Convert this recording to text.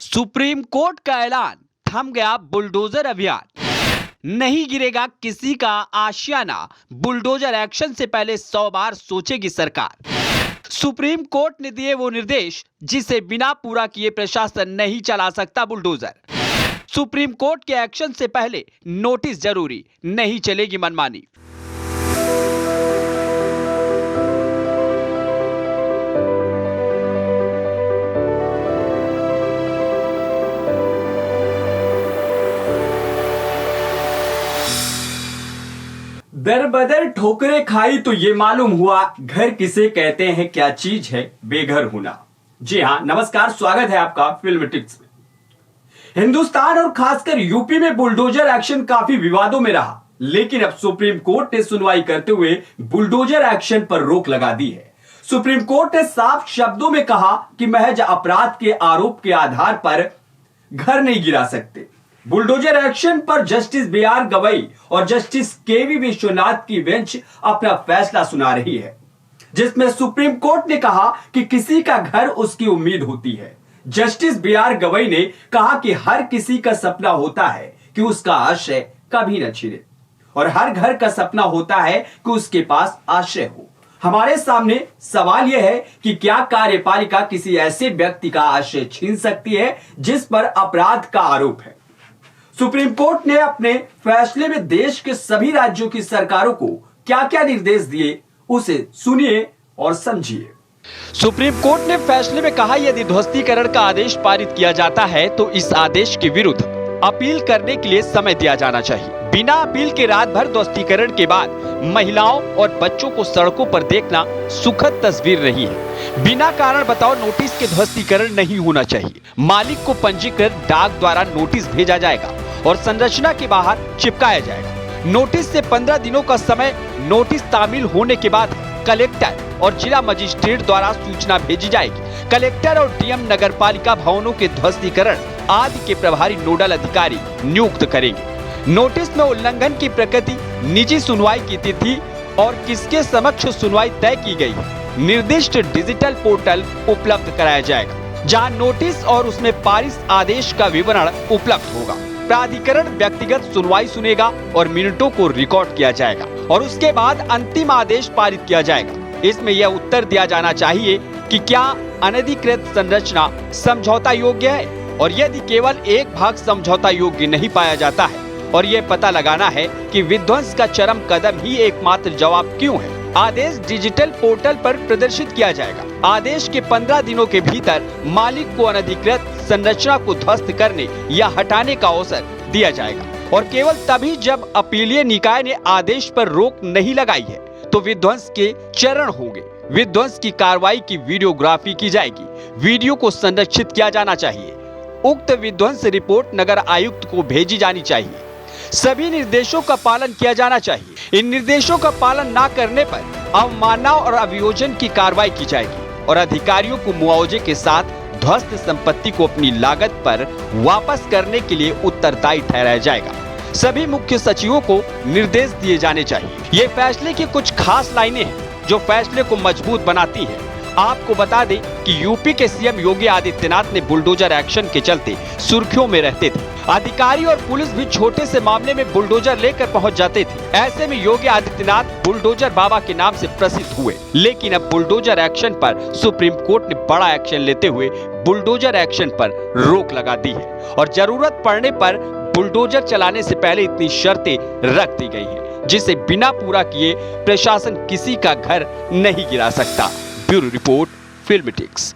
Supreme court का ऐलान, थम गया बुलडोजर अभियान। नहीं गिरेगा किसी का आशियाना, बुलडोजर एक्शन से पहले 100 बार सोचेगी सरकार। सुप्रीम कोर्ट ने दिए वो निर्देश जिसे बिना पूरा किए प्रशासन नहीं चला सकता बुलडोजर। सुप्रीम कोर्ट के एक्शन से पहले नोटिस जरूरी, नहीं चलेगी मनमानी। दर बदर ठोकरें खाई तो ये मालूम हुआ घर किसे कहते हैं, क्या चीज है बेघर होना। जी हां, नमस्कार, स्वागत है आपका फिल्म टिप्स में। हिंदुस्तान और खासकर यूपी में बुलडोजर एक्शन काफी विवादों में रहा, लेकिन अब सुप्रीम कोर्ट ने सुनवाई करते हुए बुलडोजर एक्शन पर रोक लगा दी है। सुप्रीम कोर्ट ने साफ शब्दों में कहा कि महज अपराध के आरोप के आधार पर घर नहीं गिरा सकते। बुलडोजर एक्शन पर जस्टिस बी.आर. गवई और जस्टिस के.वी. विश्वनाथ की बेंच अपना फैसला सुना रही है, जिसमें सुप्रीम कोर्ट ने कहा कि किसी का घर उसकी उम्मीद होती है। Justice B R. गवई ने कहा कि हर किसी का सपना होता है कि उसका आश्रय कभी न छिने, और हर घर का सपना होता है कि उसके पास आश्रय हो। हमारे सामने सवाल यह है कि क्या कार्यपालिका किसी ऐसे व्यक्ति का आश्रय छीन सकती है जिस पर अपराध का आरोप है। सुप्रीम कोर्ट ने अपने फैसले में देश के सभी राज्यों की सरकारों को क्या क्या निर्देश दिए, उसे सुनिए और समझिए। सुप्रीम कोर्ट ने फैसले में कहा, यदि ध्वस्तीकरण का आदेश पारित किया जाता है तो इस आदेश के विरुद्ध अपील करने के लिए समय दिया जाना चाहिए। बिना अपील के रात भर ध्वस्तीकरण के बाद महिलाओं और बच्चों को सड़कों पर देखना सुखद तस्वीर रही है। बिना कारण बताओ नोटिस के ध्वस्तीकरण नहीं होना चाहिए। मालिक को पंजीकृत डाक द्वारा नोटिस भेजा जाएगा और संरचना के बाहर चिपकाया जाएगा। नोटिस से 15 दिनों का समय नोटिस तामील होने के बाद कलेक्टर और जिला मजिस्ट्रेट द्वारा सूचना भेजी जाएगी। कलेक्टर और डीएम नगरपालिका भवनों के ध्वस्तीकरण आदि के प्रभारी नोडल अधिकारी नियुक्त करेंगे। नोटिस में उल्लंघन की प्रकृति, निजी सुनवाई की तिथि और किसके समक्ष सुनवाई तय की गई है, निर्दिष्ट डिजिटल पोर्टल उपलब्ध कराया जाएगा, जहां नोटिस और उसमें पारित आदेश का विवरण उपलब्ध होगा। प्राधिकरण व्यक्तिगत सुनवाई सुनेगा और मिनटों को रिकॉर्ड किया जाएगा और उसके बाद अंतिम आदेश पारित किया जाएगा। इसमें यह उत्तर दिया जाना चाहिए कि क्या अनधिकृत संरचना समझौता योग्य है, और यदि केवल एक भाग समझौता योग्य नहीं पाया जाता है, और यह पता लगाना है कि विध्वंस का चरम कदम ही एकमात्र जवाब क्यों है। आदेश डिजिटल पोर्टल पर प्रदर्शित किया जाएगा। आदेश के 15 दिनों के भीतर मालिक को अनधिकृत संरचना को ध्वस्त करने या हटाने का अवसर दिया जाएगा, और केवल तभी जब अपीलीय निकाय ने आदेश पर रोक नहीं लगाई है तो विध्वंस के चरण होंगे। विध्वंस की कार्रवाई की वीडियोग्राफी की जाएगी। वीडियो को संरक्षित किया जाना चाहिए। उक्त विध्वंस रिपोर्ट नगर आयुक्त को भेजी जानी चाहिए। सभी निर्देशों का पालन किया जाना चाहिए। इन निर्देशों का पालन न करने पर अवमानना और अभियोजन की कार्रवाई की जाएगी और अधिकारियों को मुआवजे के साथ ध्वस्त संपत्ति को अपनी लागत पर वापस करने के लिए उत्तरदायी ठहराया जाएगा। सभी मुख्य सचिवों को निर्देश दिए जाने चाहिए। ये फैसले की कुछ खास लाइनें हैं जो फैसले को मजबूत बनाती है। आपको बता दें कि यूपी के सीएम योगी आदित्यनाथ ने बुलडोजर एक्शन के चलते सुर्खियों में रहते थे। अधिकारी और पुलिस भी छोटे से मामले में बुलडोजर लेकर पहुंच जाते थे। ऐसे में योगी आदित्यनाथ बुलडोजर बाबा के नाम से प्रसिद्ध हुए। लेकिन अब बुलडोजर एक्शन पर सुप्रीम कोर्ट ने बड़ा एक्शन लेते हुए बुलडोजर एक्शन पर रोक लगा दी है, और जरूरत पड़ने पर बुलडोजर चलाने से पहले इतनी शर्तें रख दी गई है जिसे बिना पूरा किए प्रशासन किसी का घर नहीं गिरा सकता। Bureau report, film tips.